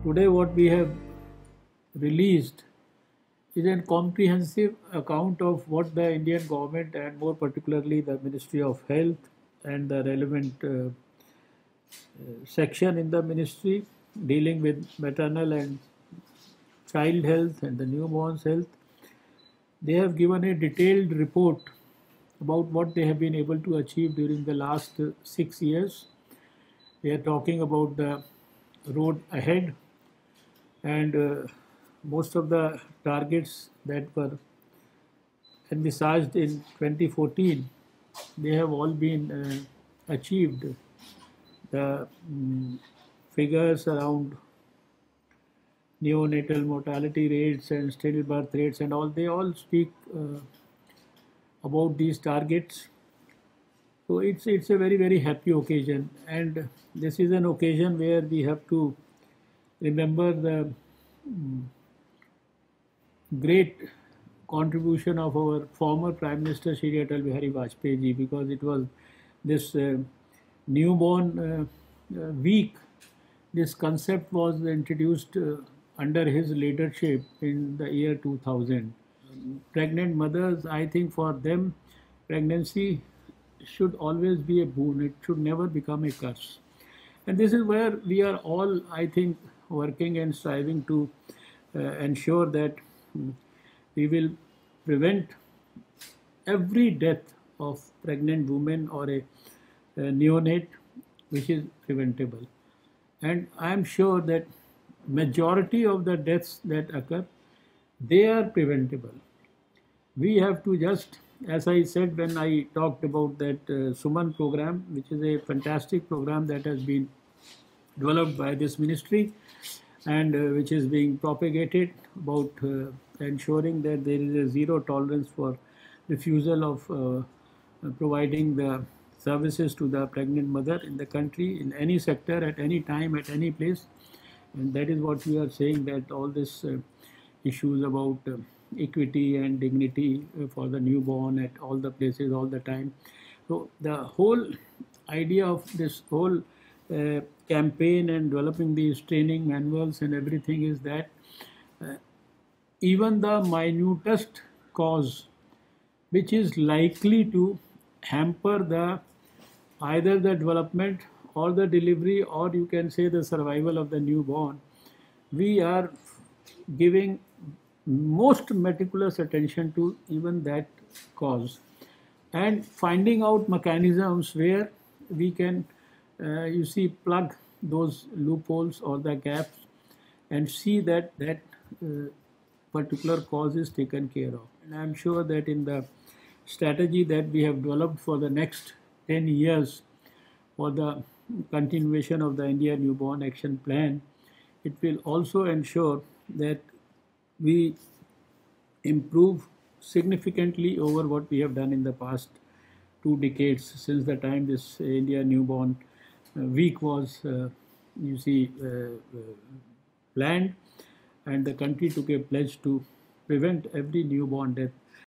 Today what we have released is a comprehensive account of what the Indian government and more particularly the Ministry of Health and the relevant section in the ministry dealing with maternal and child health and the newborns health. They have given a detailed report about what they have been able to achieve during the last 6 years. They are talking about the road ahead and most of the targets that were envisaged in 2014, they have all been achieved. The figures around neonatal mortality rates and stillbirth rates and all, they all speak about these targets. So it's a very happy occasion, and this is an occasion where we have to remember the great contribution of our former Prime Minister Shri Atal Bihari Vajpayee ji, because it was this newborn week. This concept was introduced under his leadership in the year 2000. Pregnant mothers, I think for them, pregnancy should always be a boon. It should never become a curse. And this is where we are all, I think, working and striving to ensure that we will prevent every death of pregnant woman or a neonate, which is preventable. And I am sure that majority of the deaths that occur, they are preventable. We have to just, as I said when I talked about that Suman program, which is a fantastic program that has been developed by this ministry and which is being propagated about ensuring that there is a zero tolerance for refusal of providing the services to the pregnant mother in the country, in any sector, at any time, at any place. And that is what we are saying, that all these issues about equity and dignity for the newborn at all the places, all the time. So the whole idea of this whole campaign and developing these training manuals and everything is that even the minutest cause which is likely to hamper the either the development or the delivery, or you can say the survival of the newborn, we are giving most meticulous attention to even that cause and finding out mechanisms where we can you see plug those loopholes or the gaps and see that that particular cause is taken care of. And I'm sure that in the strategy that we have developed for the next 10 years for the continuation of the India Newborn Action Plan, it will also ensure that we improve significantly over what we have done in the past 2 decades since the time this India Newborn Week was, planned, and the country took a pledge to prevent every newborn death